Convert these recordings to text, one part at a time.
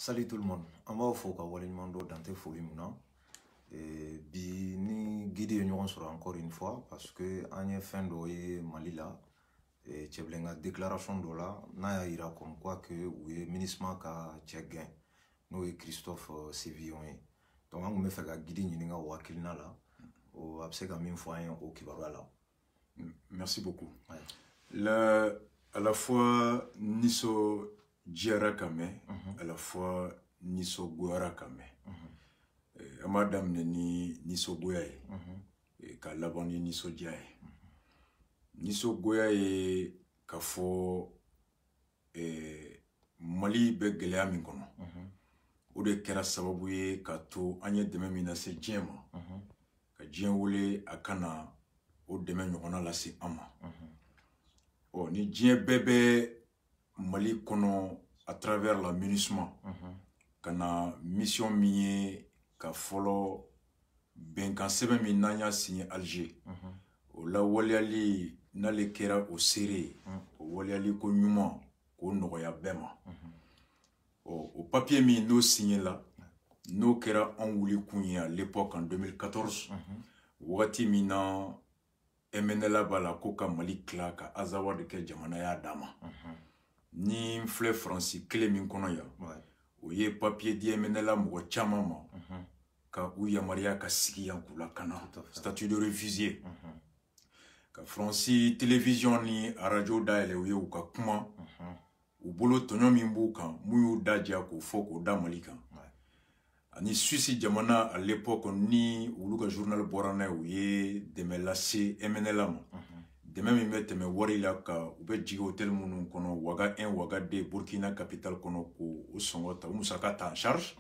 Salut tout le monde. On va au ka walinyuman dans tes folies maintenant. Et bi ni guide nous sera encore une fois parce que on est fin de Mali là et tu as une déclaration de là na ira comme quoi que oui ministre ka tchegin nous et Christophe Sévillon. Donc on me fait ka guide ni nga wakilina là au absega min fois au kibaba là. Merci beaucoup. Ouais. À la fois Niso Djara Kame, à la fois Niso Gouara Kame. Amadam ni Niso Gouaye, et Kalabani Niso Djaye. Niso Gouaye, Kafo, Mali Begelea Minkono. Ou de Kera Sababouye, Kato, Anye Dememina se Djema, Ka Djenwoule Akana, ou Demen Yona la se Ama. Oh, ni Djen bébé Mali kono à travers la MINUSMA kana mission miye ka folo benkan sebe mi nanya signé Alger o la waliali na le kera o sere o waliali ko nyuma ko nogoya bema o papier mi no signé là no kera en wuli kunya à l'époque en 2014 wati mina emenela bala koka Mali klaka azawa de ke jamana ya dama ni fleur français clé min kono ya o ye papier di emenela mo chama ma ka uya maria ka sigi yankula kana statut de réfugié ka français télévision ni radio daele o ye u ka kuma u bolo tonyo min bu kan muyu daja ko foko da malika ani suisse jamana à l'époque ni uluka journal borana o ye demelase emenela ma de même il met wari la ka ube jigo hotel munu kono waga 1 waga 2 Burkina capitale kono ko usongota musaka ta en charge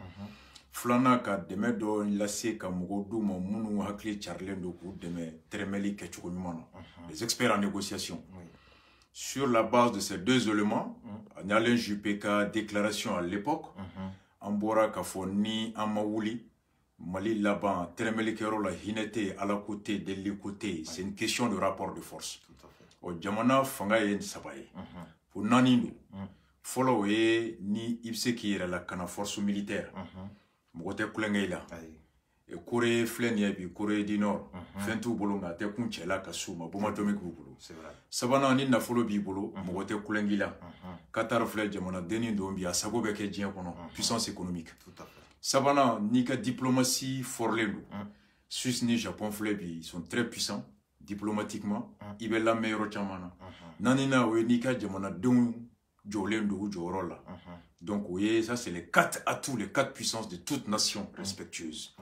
flana ka deme do lase ka mugo duma munu hakli charlendo ko deme tremeli ke chuko nyumana les experts en négociation sur la base de ces deux éléments en Alain JPK déclaration à l'époque ambora ka foni amawuli Mali là-bas, la hinete à la côté, de l'écouter, c'est une question de rapport de force. Au Djamana, Fangaye Sabaye. Pour Nanino, follow ni Ibse qui est la cana force militaire. Mogote Kulengaïla. Et Corée Flenia, puis Corée du Nord. Fentou Bolonga, te Kunchela, Kasuma, Bomatomik Boulo. Savana ni na follow Bibolo, Mogote Kulengila. Qatar Fled Djamana, Denis Dombi, à Sagobeke Djiakono, puissance économique. Tout à fait. Savana, Nika diplomatie forlendo. Suisse ni Japon flebi, ils sont très puissants diplomatiquement. Ils veulent la meilleure chamana. Nanina ou Nika Jamana Dung Jolendo ou Jorola. Donc oui, ça c'est les 4 atouts, les 4 puissances de toute nation respectueuse.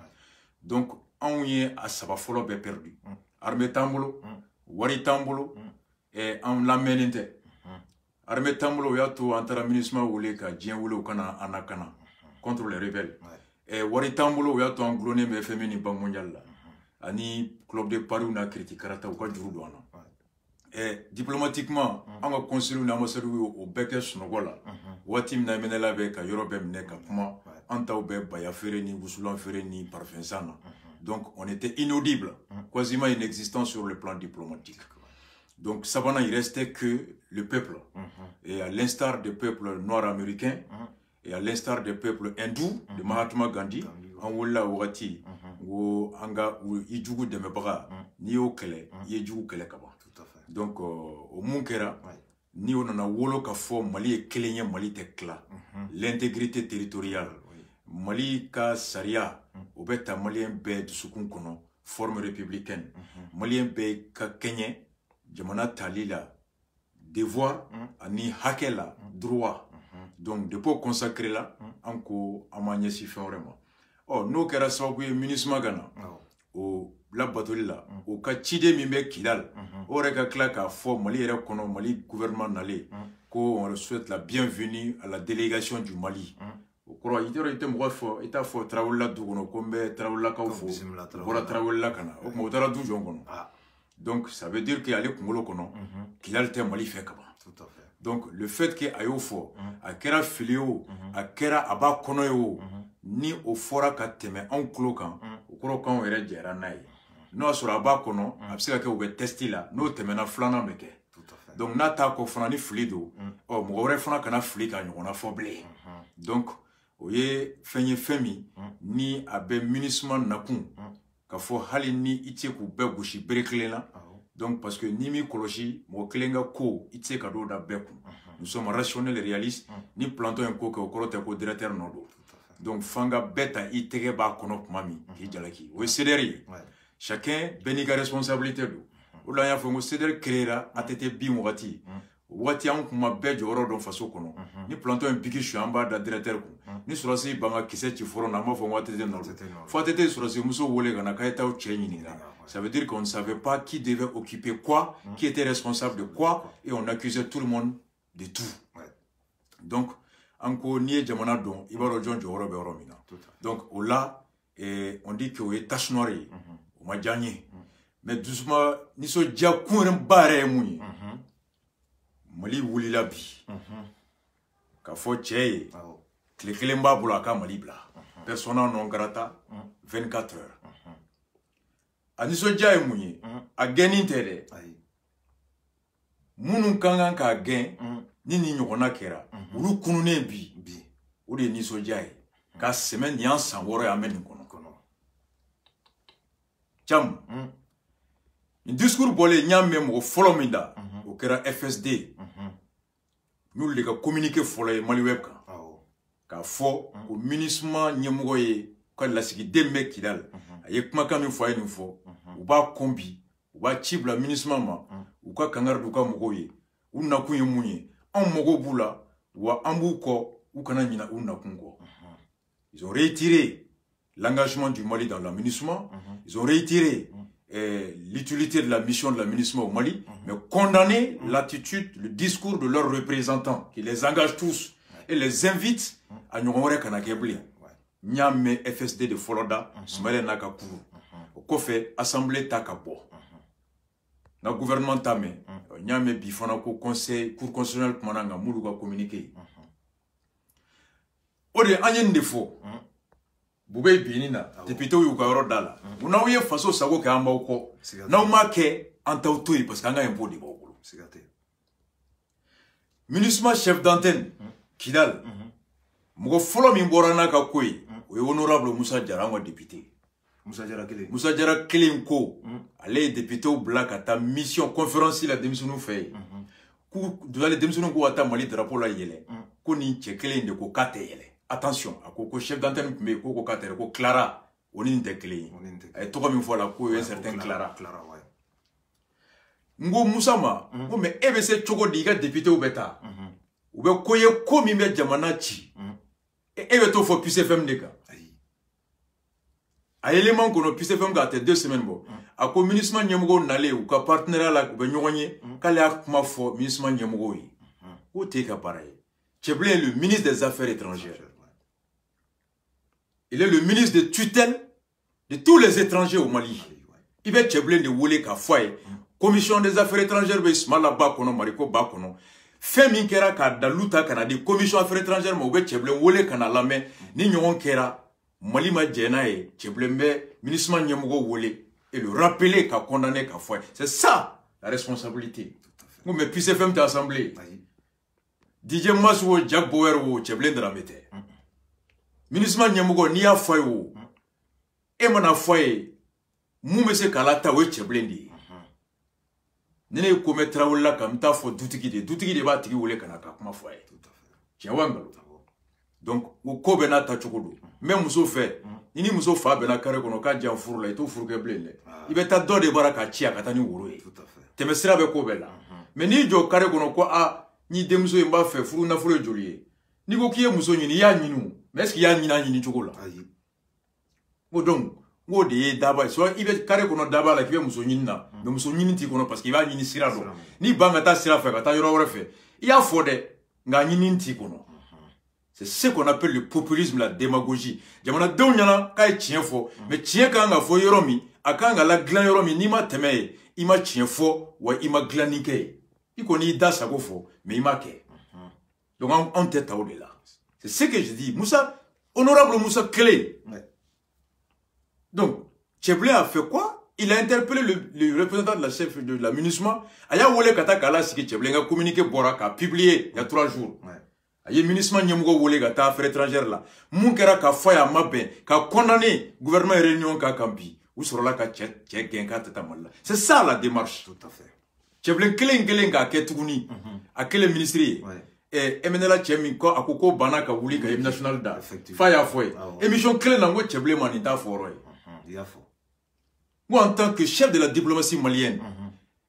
Donc on y est à Sabafolo be perdu. Armée Tambolo, Wari Tambolo et on l'amène. Armée Tambolo yato antara ministre ou les ka djien ou le kana anakana contre les rebelles. Et Wari Tambolo ou yato angloné mais féminin banque mondiale. Ani club de Paris na critique karata ou ka juru douana. Et diplomatiquement, on a consulé une ambassadeur au Becker Snogola. Watim na menela beka yorobem neka kuma anta ube bayafere ni wusulan fere ni parfensana. Donc on était inaudible, quasiment inexistant sur le plan diplomatique. Donc Savana il restait que le peuple. Et à l'instar des peuples nord-américains et à l'instar des peuples hindous de Mahatma Gandhi, en wala wati wo anga ou ijugu de mebra ni o kele yejugu kele kaba. Donc au Munkera ni on a wolo ka fo Mali e kelenye Mali te kla l'intégrité territoriale Mali ka saria obeta malien be de sukun kono forme républicaine malien be ka kenye jamana talila devoir ani hakela droit donc de pour consacrer là anko amanya si fait vraiment oh no kera sabu ministre magana o la batolila o ka chide mimbe kidal o reka klaka fo Mali era kono Mali gouvernement nalé ko on souhaite la bienvenue à la délégation du Mali o kro itero item fo ita fo trawla dugono kombe trawla ka fo bora trawla kana o mo tara du jongono donc ça veut dire qu'il allait kongolo kono kidal te Mali fait kaba tout à fait. Donc le fait que ayofo a kera filio a kera aba konoyo ni o fora ka teme en cloquant o kro kan were jera nai no sura aba kono absika ke o be testi la no teme na flana meke donc nata ko fana ni flido o mo wore fana kana flika nyona foble donc Oye fenye femi ni abe MINUSMA nakun ka fo hali ni ite ku be gushi bereklena. Donc parce que ni mi koloshi mo klenga ko ite ka do da beku. Nous sommes rationnels et réalistes ni planton en ko ko korote ko directeur nodo. Donc fanga beta itege ba kono mami ki jalaki. O céderi. Chacun beniga responsabilité do. O la ya fo mo céderi créera atete bi mo wati. Wati an kuma be joro don faso kono. Ni planton en biki shu amba da directeur ko. Ni surasi banga kise ti foro na ma fo wati de no. Fo atete surasi muso wole gana kaita o chenyi ni. Ça veut dire qu'on ne savait pas qui devait occuper quoi, qui était responsable de quoi, et on accusait tout le monde de tout. Donc, encore ni jamana don, ibaro John Joro Beromina. Donc, au là, on dit que est tache noire, on m'a gagné. Mais doucement, ni so dia kouren bare mouni. Mali wuli la bi. Ka fo tcheye, klekelemba bulaka mali bla. Persona non grata, 24 heures. Aniso jaye mouni, a gagné tere. Mounou kangan ka gagné, ni nyokona kera. Uru kunune bi. Ou de niso jaye. Ka semaine yan san woro ya meni kono. Cham. Ni discours bolé nyam même au folominda. Au kera FSD. Nous les ka communiquer folé mali web ka. Ka fo au MINUSMA nyemoye ka la sigi dembe kidal. Aye kuma kami fo ay fo. Ou ba kombi. Ou ba chibla MINUSMA ma. Ou ka kangar du ka mogoye. Ou na kunye mounye. En mogo bula. Ou ambu ko. Ou kana nina ou na kungo. Ils ont retiré l'engagement du Mali dans la MINUSMA. Ils ont retiré l'utilité de la mission de la MINUSMA au Mali, mais condamné l'attitude, le discours de leurs représentants, qui les engagent tous et les invitent à Nyongore Kanakebli. Nyame FSD de Foloda, Smele Nakakuru. Au Kofe, Assemblée Takabo. Na gouvernement Tame, Nyame Bifana ko conseil, cour constitutionnel Mananga, Moulouga communiqué. Ode anyen defo bube binina député yu ka yoro dala una uye faso sago ka amba uko na uma ke anta utui parce que anga impo di bokulu sigate MINUSMA chef d'antenne Kidal mugo folo mi borana ka koy o honorable Moussa Diarra ngo député Moussa Diarra Kelen ko ale député au black ata mission conférence la démission nous fait ku doit les démission ko ata Mali drapeau la yele ko ni chekele de ko kate yele. Attention, à quoi chef d'antenne, mais quoi ko Clara, on est une clé. Et tout comme une fois la co un certain Clara. Ngo Moussama, mais EBC Chogo diga député au bêta. Ou bien koye komi me jamanachi. Et ebeto faut puisse FM deka. A élément qu'on puisse FM gâté 2 semaines bon. A ko MINUSMA nyemgo nale ou ka partenaire la ko nyonye kale akuma fo MINUSMA nyemgo yi. Ou te ka pareil. Tcheblé est le ministre des Affaires étrangères. Il est le ministre de tutelle de tous les étrangers au Mali. Il va Tcheblé de Woulé Kafoye. Commission des Affaires étrangères, Smala Bakono, Mariko Bakono. Femi Kera Kadaluta Kanadi, Commission des Affaires étrangères, Moué Tcheblé, Woulé Kanalame, Nignon Kera, Malima Djenae, Tcheblé, MINUSMA Nyemogo Woulé. Et le rappeler qu'a condamné Kafoye. C'est ça la responsabilité. Mais puis c'est fait d'assemblée. DJ Maswo, Jack Bower, Tcheblé de la Mété. MINUSMA Nyemogo ni a foye wo. E mana foye. Mou mese kalata we Tcheblendi. Nene kome trawula kamta fo dutiki de ba tiki wole kanaka kuma foye. Tiens wangalo. Donc wo ko bena ta chokodo. Même muso fait. Nini muso fa bena kare kono ka jan furu la ito furu ke blende. Ibe ta do de baraka chia katani wuro e. Temesira be ko bela. Mais ni jo kare kono ko a ni demso yemba fe furu na furu jolie. Ni ko kiye muso nyini ya nyinu. Mais est-ce qu'il y a une chocolat? Donc, on dit d'abord, soit il va carré qu'on a d'abord la qui musonina, mais musonini tikono parce qu'il va y sirado. Ni bangata sira fait, kata yoro fait. Il y a fode, ngani tikono. C'est ce qu'on appelle le populisme, la démagogie. Jamana donyana kay tien fo, mais tien kanga fo yoromi, akanga la glan yoromi ni ma teme, ima tien fo, wa ima glanike. Il connaît da sago fo, mais ima ke. Donc on tête à au-delà. C'est ce que je dis. Moussa, honorable Moussa Clé. Donc, Tcheblé a fait quoi? Il a interpellé le représentant de la chef de la MINUSMA. Aya wole kata kala siki Tcheblé a communiqué Borak a publié il y a 3 jours. Aye ministre nyemgo wole ga ta affaires étrangères là. Mun kera ka foya mabbe ka condamner gouvernement réunion ka kampi. Ou sur la ka tchek gen ka tata malla. C'est ça la démarche. Tout à fait. Tcheblen kelen ka ketuguni. A quel ministre et emenela tchemi ko akoko bana ka wuli ka national da. Faya foy. Émission kelen nango tcheblen manita foroy. Yafo. Moi en tant que chef de la diplomatie malienne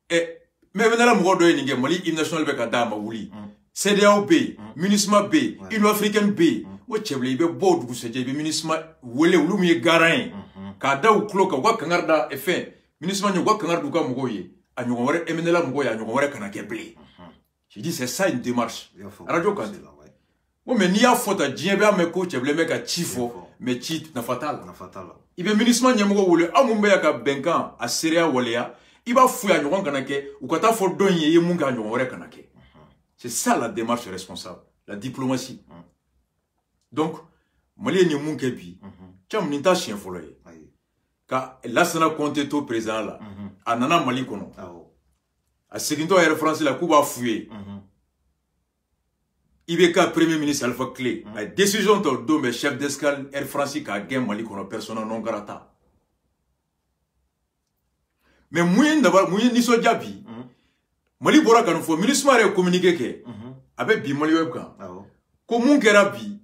et mais emenela mo do ninge Mali hymne national be ka da ma wuli. CDAO B, MINUSMA B, Union africaine B. Wo tcheblen be bo dugu seje be MINUSMA wele wulu mi garan. Ka da u kloka wa kangarda effet. MINUSMA nyo wa kangardu ka mogoye. A nyogore emenela mogoye a nyogore kana keble. Je dis c'est ça une démarche. Radio Kant. Oui, mais n'y a faute à dire, mais coach, le mec a chifo, mais cheat na fatal. Il veut ministre nyamgo wole, amumbe yaka benkan, a seria wolea, il va fouiller nyon kanake, ou kata fo donye ye munga nyon ore kanake. C'est ça la démarche responsable, la diplomatie. Donc, Mali ni munke bi, cham ninta chien foloye. Ka lasana compte to président là, anana Mali kono. A seginto Air France la Cuba fouillé. IBK premier ministre Alpha Clé. La décision de dommer chef d'escale Air France qui a gagné Mali comme personne non grata. Mais moyen d'abord moyen ni so jabi. Mali bora kan fo ministre mare communiquer ke. Avec bi Mali web kan. Ko mun kera bi.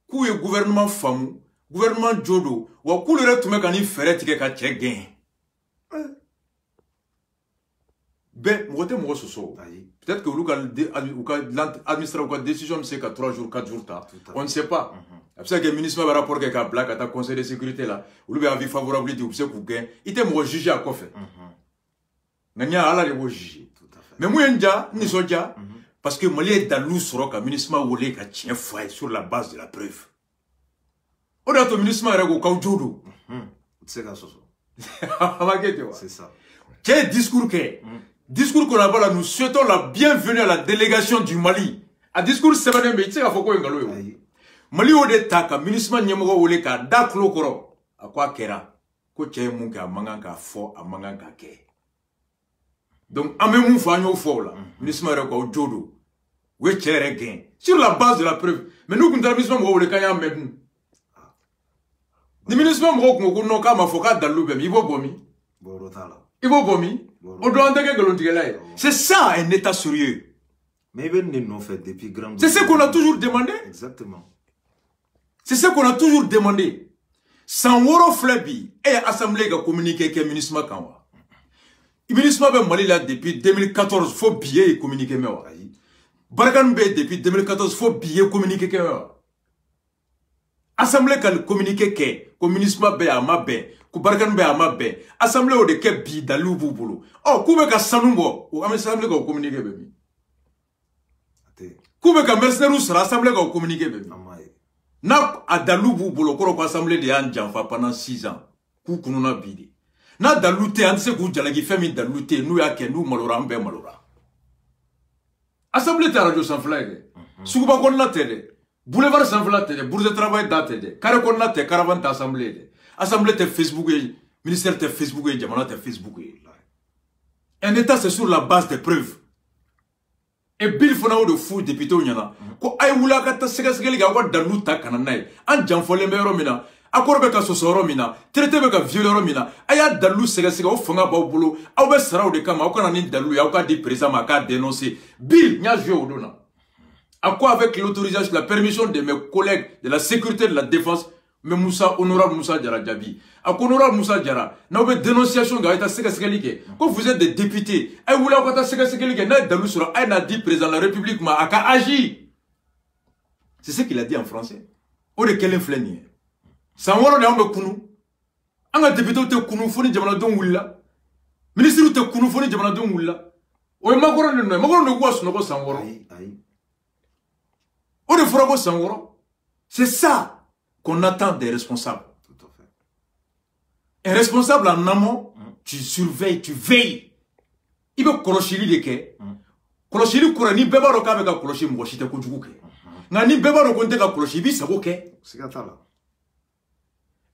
Ku ye gouvernement famu, gouvernement jodo, wa ku le retume kan ni fere tike ka che gain. Ben, peut-être que l'administration a décision, c'est qu'à 3 jours, 4 jours, on ne sait pas. C'est ça que le ministre a rapport avec un blague à ta conseil de sécurité là, où il a avis favorable, il était jugé à quoi faire. Il n'y a pas de juger. Mais moi, je ne sais pas, parce que Mali est dans l'eau sur le ministre a volé qu'à tient foyer sur la base de la preuve. On a ton ministre a réglé au Jodo. C'est ça. Quel discours que discours qu'on a là, nous souhaitons la bienvenue à la délégation du Mali. A discours c'est pas mais tu sais faut quoi ngalo. Mali o de taka ministre nyemgo wole ka da klokoro akwa kera ko che mun ka manga ka fo amanga ka ke. Donc amemu fa nyo fo là ministre re ko jodo we chere gain sur la base de la preuve. Mais nous kunta ministre mo wole ka ya medu. Ni ministre mo ko no ka ma fo ka dalu be mi bo bomi. Borotala. C'est ça un état sérieux. Mais ils fait depuis grand. C'est ce qu'on a toujours demandé. Exactement. C'est ce qu'on a toujours demandé. Sans woro flebi et assemblée qui communiqué avec le ministre Kanwa. Le ministre Mali là depuis 2014 faut billet communiquer mais Barkan Be depuis 2014 faut billet communiquer que assemblée qui communiqué que ministre Be a ma be. Barkan be amabe assemblée o de ke bi dalu bubulu oh kube ka sanumbo o assemblée ko communiquer bebi kube ka mercenaires sera assemblée ko communiquer bebi na adalu bubulu ko assemblée de an janfa pendant 6 ans ku kununa bidi na dalute an se ku jalagi femi dalute nu ya ke nu malora mbe malora assemblée ta radio sans flag sukuba ko na tede boulevard sans flag tede bourse de travail date kare ko na te caravane assemblée assemblée de Facebook, ministère de Facebook, Djamana de Facebook. Un état, c'est sur la base des preuves. Et Bill Fonao de fou député ou nyana. Ko ay wula kata segasegeli ga wa dalu ta kananai. An janfole mbero mina. Akoro beka sosoro mina. Traité beka violero mina. Aya dalu segasega o fonga ba bolo. Aw be saraw de kama o kana ni dalu ya o ka di président ma ka dénoncer. Bill nya joué au dona. À quoi avec l'autorisation, la permission de mes collègues de la sécurité de la défense. Mais Moussa, honorable Moussa Diara Djabi. À honorable Moussa Diara, n'a pas de dénonciation quand vous êtes des députés. Et vous voulez pas dit président de la République, mais a agi. C'est ce qu'il a dit en français. On est quel influence. Sans voir on est kunu. Un député te kunu foni jamana don willa. Ministre te kunu foni jamana don willa. O makoro ne was no sans voir. On est frogo sans voir. C'est ça qu'on attend des responsables. Tout à fait. Un responsable en amont, tu surveilles, tu veilles. Il veut koloshili de ke. Koloshili kura ni beba roka avec koloshili mwoshite kujuke. Na ni beba rokonte ka koloshili sabo ke. C'est là.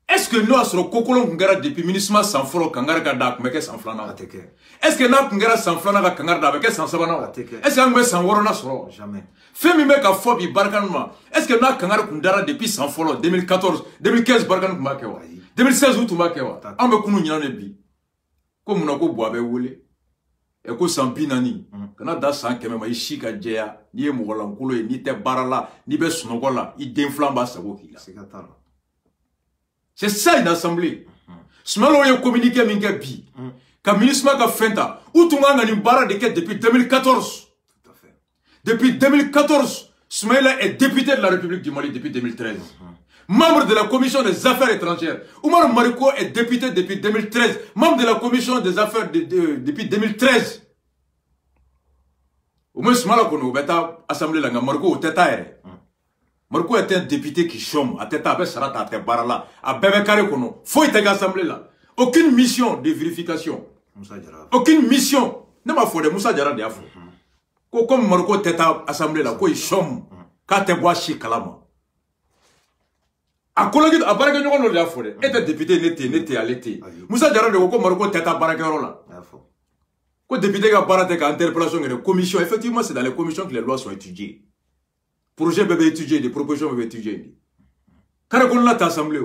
Est-ce est-ce que nous avons Kokolo Ngara depuis ministre sans foro Kangara Gada Meke sans flana? Est-ce que nous Ngara sans flana Kangara avec sans sabana? Est-ce que nous sans worona soro? Jamais. Femi Meka Fobi Barkanma. Est-ce que nous Kangara Kundara depuis sans foro 2014, 2015 Barkan Makewa, 2016 ou Tumakewa? Ambe Kunu Nyanebi. Comme nous avons boabe wole. Et que sans binani. Kana da sans kemema ishika jea. Ni mogola nkulo ni te barala ni be sunogola. I denflamba sabokila. C'est ça une assemblée. Smalo yo communiqué minga bi. Ka ministre ka fenta. Ou tunganga ni bara de quête depuis 2014. Tout à fait. Depuis 2014, Smaïla est député de la République du Mali depuis 2013. Membre de la commission des affaires étrangères. Oumar Mariko est député depuis 2013. Membre de la commission des affaires depuis 2013. Au moins, Smala kono beta assemblée la Mariko au teta ere. Mariko était un député qui chôme à teta avec Sarata à Tebarala à Bébé kono. Faut être assemblée là. Aucune mission de vérification. Aucune mission. Ne m'a fait de Moussa Diarra de Afro. Comme Mariko teta assemblée là, quoi il chôme. Quand te bois chez Kalama. A collègue à Baraka Nyon de Afro. Était député n'était à l'été. Moussa Diarra de Oko Mariko teta Baraka là. Quand député qui a parlé de interpellation et de commission, effectivement, c'est dans les commissions que les lois sont étudiées. Projet bébé étudié, des propositions bébé étudiées. Car on l'a assemblée,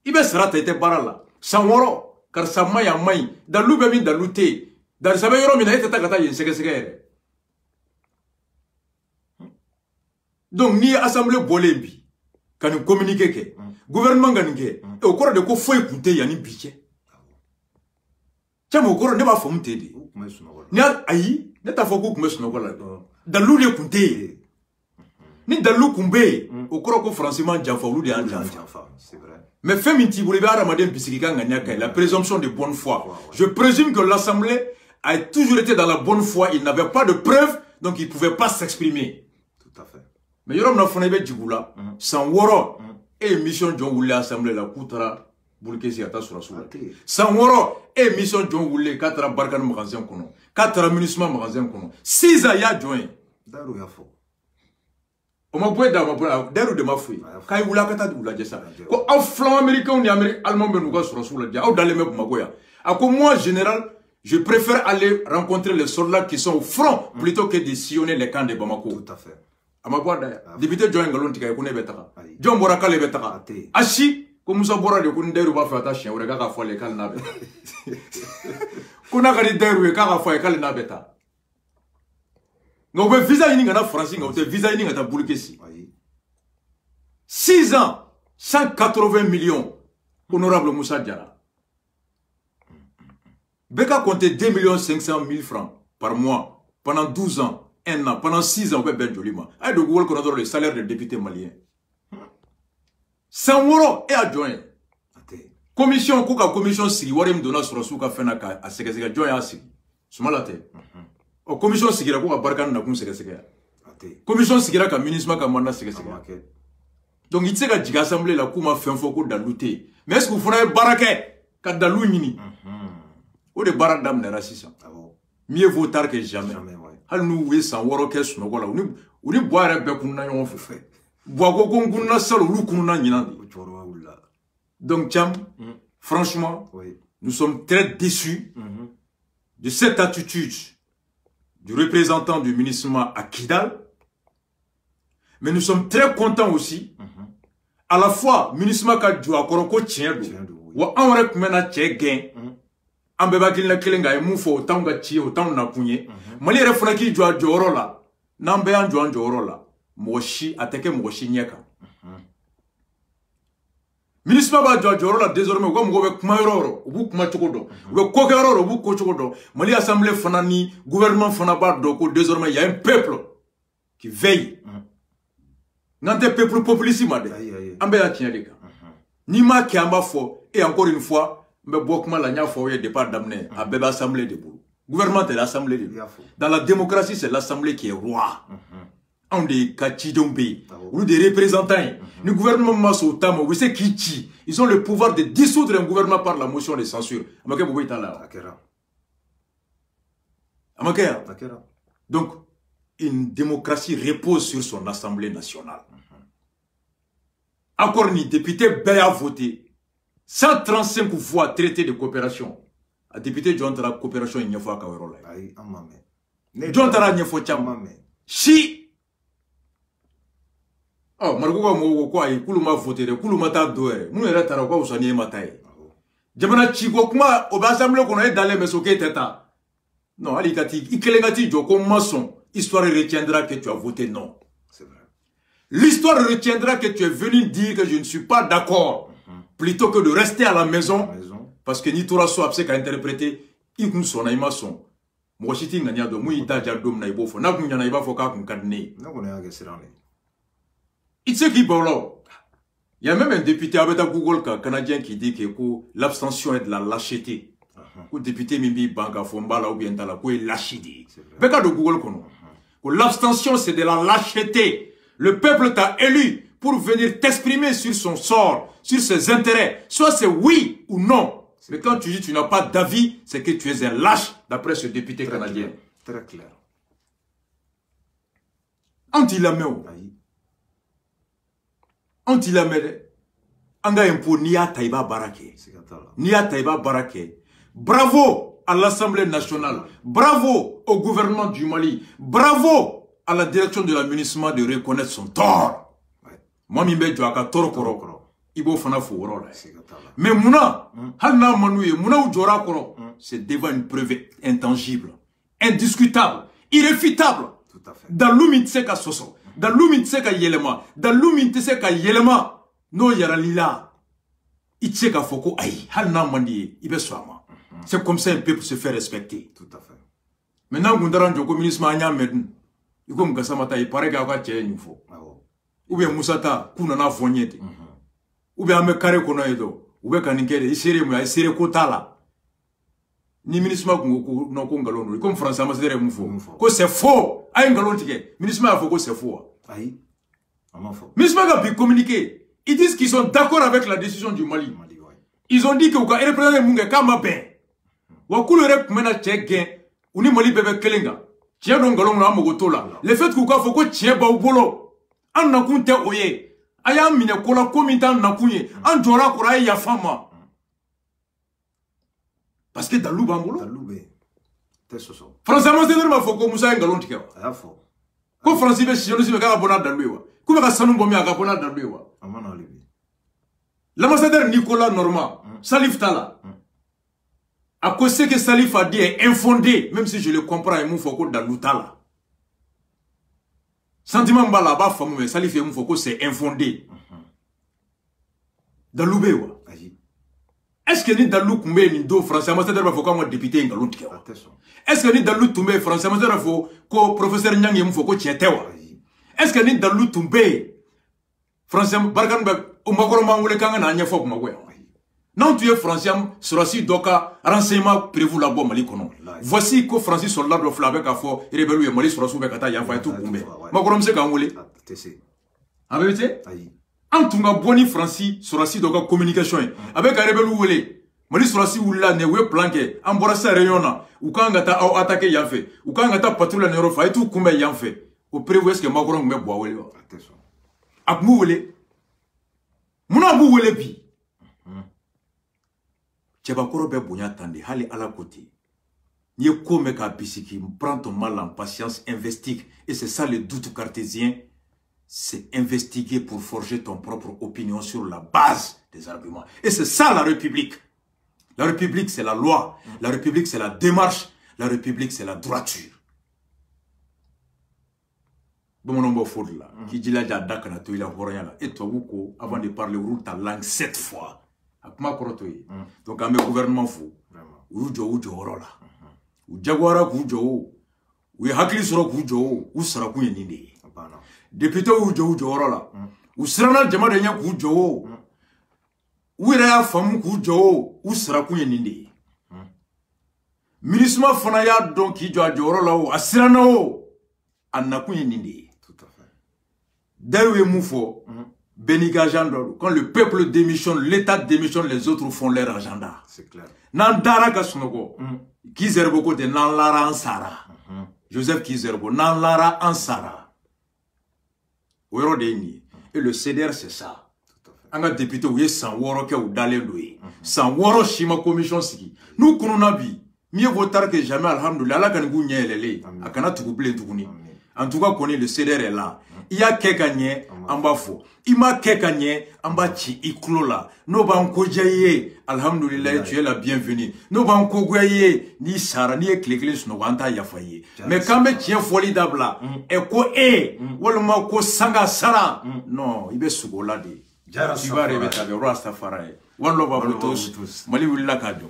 il va se rater barala. Sans woro, car ça maille en maille, dans l'oubami, dans l'outé, dans le sabayoro, mais il y a une séquence. Donc, ni assemblée bolébi, quand nous communiquons, gouvernement gagne, et au cours de quoi faut écouter, il y a un budget. Tiens, au cours de ma femme t'aider. Nya ayi ne ta foko kuma suno kola dalu le kunte ni dalu kumbe okoro ko franchement janfa ulu de janfa c'est vrai mais fait minti boule ba ramaden bisiki nganya kay la présomption de bonne foi je présume que l'assemblée a toujours été dans la bonne foi il n'avait pas de preuves donc il pouvait pas s'exprimer tout à fait mais yorom na fona be djigula sans woro et mission jon wule assemblée la kutara Boulkesi ata sur la soule. Sans woro, émission John Woule, 4 barcan magasin kono, 4 ministres magasin kono, 6 ans ya joint. Daru ya fo. On m'a poué dans ma poule, daru de ma fouille. Quand il voulait kata de la jessa. Quand un flanc américain ou américain allemand me nous sur la soule, ou dans les mêmes magoya. À quoi moi, général, je préfère aller rencontrer les soldats qui sont au front plutôt que de sillonner les camps de Bamako. Tout à fait. À ma boîte d'ailleurs. Député John Galon Tika Kone Betaka. John Boraka le Betaka. Ashi. Comme ça, Bora de Kunderu va faire attacher au regard à fois les calnabes. Kuna kari deru et kara fois les calnabeta. Nous avons visa in la France, nous avons visa in la Boulkesi. 6 ans, 180 millions, honorable Moussa Diarra. Beka comptait 2 500 000 francs par mois pendant 12 ans, 1 an, pendant 6 ans, on peut bel joliment. Aïe de Google qu'on a le salaire des députés maliens. Sans woro et adjoint. Commission, kuka commission sigi, wari mdona sur souka fenaka, a sekeseka joint asigi. Sumalate. O commission sigi la kuka barkan na kun sekeseka. Commission sigi la ka ministre ka manda sekeseka. Donc il seka jiga assemblée la kuma fenfoko daluté. Mais est-ce que vous fera barake ka dalou mini? Ou de barak dam ne raciste. Mieux vaut tard que jamais. Hal nous oui sans woro kes no gola. Ou ni boire be kunna yon fait. Donc, Tcham, franchement, nous sommes très déçus de cette attitude du représentant du ministre à Kidal. Mais nous sommes très contents aussi, à la fois, ministre Kadjou a Koroko Tchèdou, ou Anrek Mena Tchèguen, Ambebakil na Kelenga et Moufo, autant Gachi, autant Napounier, Mali Refonaki Djoa Djorola, Nambean Djoan Djorola. Moshi attaqué Moshi Nyaka. Ministre Baba Djorola désormais comme vous Kumairo, ou Kumachokodo, ou Kokero, ou Kochokodo, Mali Assemblée Fanani, gouvernement Fanaba Doko, désormais il y a un peuple qui veille. Nante peuple populissime, Ambea Tiendeka. Nima Kiamba Fo, et encore une fois, Mbokma Lanya Fo, et départ d'amener à Beba Assemblée de Boulou. Gouvernement est l'Assemblée de Boulou. Dans la démocratie, c'est l'Assemblée qui est roi. On des Kachidombe, ou des représentants, le gouvernement Massotamo, vous savez qui ils ont le pouvoir de dissoudre un gouvernement par la motion de censure. Donc, une démocratie repose sur son Assemblée nationale. Encore ni député Béa voté, 135 voix traité de coopération. A député John Tara coopération il n'y a pas qu'à Wérola. Aïe, amame. John Tara n'y a pas cham. Si. Oh, Margoga Mogo quoi, il coule voté, coule mata doué. Nous est là, quoi, vous en y mataille. Jamana Chigo, kuma, au bassemble qu'on est dans les mesoké teta. Non, Alikati, Ikelengati, Joko maçon. Histoire retiendra que tu as voté non. C'est vrai. L'histoire retiendra que tu es venu dire que je ne suis pas d'accord. Plutôt que de rester à la maison. Parce que ni tora so abse ka interpréter ikun sona maçon. Mo shiti nganya do mu ita jardom na ibofo. Na kunya na ibafo ka kun kadne. Na ko na ga sirane. It's qui bolo. Il y a même un député avec un Google canadien qui dit que l'abstention est de la lâcheté. Le député Mimbi Banga Fombala ou bien Tala, est lâcheté. Beka de Google kono. L'abstention c'est de la lâcheté. Le peuple t'a élu pour venir t'exprimer sur son sort, sur ses intérêts. Soit c'est oui ou non. Mais quand tu dis que tu n'as pas d'avis, c'est que tu es un lâche, d'après ce député canadien. Très clair. Anti-lameo. Anti-lameo. Anga impo niya taiba barake. Niya taiba barake. Bravo à l'Assemblée nationale. Bravo au gouvernement du Mali. Bravo à la direction de l'administration de reconnaître son tort. Moi, je suis un tort. Ibo fana fo mais mouna halna manouye mouna ou jora koro c'est devant une preuve intangible, indiscutable, irréfutable. Tout à fait. Dans l'umite ka soso, dans l'umite ka yelema, dans l'umite ka yelema no yara lila. Itse ka foko ay halna mandi ibe swama. C'est comme ça un peuple se fait respecter. Tout à fait. Maintenant Gundaran Joko ministre anya medun. Ikom kasamata i pare ka ka che nyufo. Ou bien Musata kuna na fonyete. Ou bien ame kare kono edo ou bien kanikere isere mu isere kotala ni ministre ko no ko ngalono comme français ambassadeur mufo ko c'est faux ay ngalon tike ministre a faux ko c'est faux aïe maman faux ministre a pu communiquer, ils disent qu'ils sont d'accord avec la décision du Mali. Ils ont dit que ka représenter munga kama ben wa kulere kumena chegen uni Mali bebe kelenga tia do ngalon na mogotola le fait que ka faux ko tia ba ubolo an na kunte oye aya mine kola komintan nakunye an jora kora ya fama parce que dalou bambolo dalou te soso français mo sedere ma foko musa ngalon tike aya fo ko français be sijono sibe ka bona dalou wa ko be ka sanu bomi aka bona dalou wa amana libi l'ambassadeur Nicolas Normand Salif Tala à cause ce que Salif a dit est infondé, même si je le comprends et mon foko dalou Tala. Sentiment mbala ba famu mais Salif et Moufoko c'est infondé. Dalou bewa. Est-ce que ni Dalou kumbe ni do français ambassadeur ba foko mo député ngalon tike. Est-ce que ni Dalou tumbe français ambassadeur fo ko professeur Nyangi Moufoko tietewa. Est-ce que ni Dalou tumbe français barkan ba o makoro mangule kanga na nya foko magwe. Non tu es français Sorasi doka renseignement prévu la bombe Mali kono. Voici que Francis soldat de Flabec a fait rebelle et Mali Sorasou bekata ya fa tout kumbe. Makorom se kangule. En vérité Antunga boni Francis Sorasi doka communication avec un rebelle wele. Mali Sorasi wula ne we planqué embrasser réunion ou kanga ta attaquer ya fait ou kanga ta patrouille ne refa tout kumbe ya fait. Au prévu est-ce que Makorom me boa wele. Akmu wele. Muna bu wele bi. Tchebakoro be bonya tande hali ala côté. N'y comme ka bisiki, prends ton mal en patience, investigue. Et c'est ça le doute cartésien. C'est investiguer pour forger ton propre opinion sur la base des arguments. Et c'est ça la République. La République c'est la loi. La République c'est la démarche. La République c'est la droiture. Bon mon nom faut là. Qui dit là j'adore na to il a là. Et toi beaucoup avant de parler roule ta langue 7 fois. Donc, un gouvernement fou. Ujo rola. Ujagwara kujo. Ou hakli soro kujo. Ou sarakuye ninde. Député ujo rola. Ou srana jama de nya kujo. Ou ira famu kujo. Ou sarakuye ninde. Ministre fanaya donc ki jo rola o asrana o. Anakuye ninde. Tout à fait. Derwe moufo. Quand le peuple démissionne, l'État démissionne, les autres font leur agenda. C'est clair. Nandara Kasnogo, Kizerbo de Nanlara Ansara. Joseph Kizerbo, Nanlara Ansara. Et le CDR, c'est ça. Tout à fait. anga député ou ye san woro ke ou dalen do ye san woro shima commission sigi nous kununa bi mieux vaut tard que jamais alhamdoulilah ala kan gu nyelele akana tugu bilen tuguni en tout cas connaît le CDR est là il y a kekanye amba fo ima kekanye amba chi iklola no ban ko jaye alhamdoulilah tu es la bienvenue no ban ko goye ni sara ni ekлекle suno wanta yafaye mais quand me tien formidable e ko wala ma ko sanga sara non ibe sugola de tu vas rêver avec Rastafari one love à vous tous mali wulila ka jo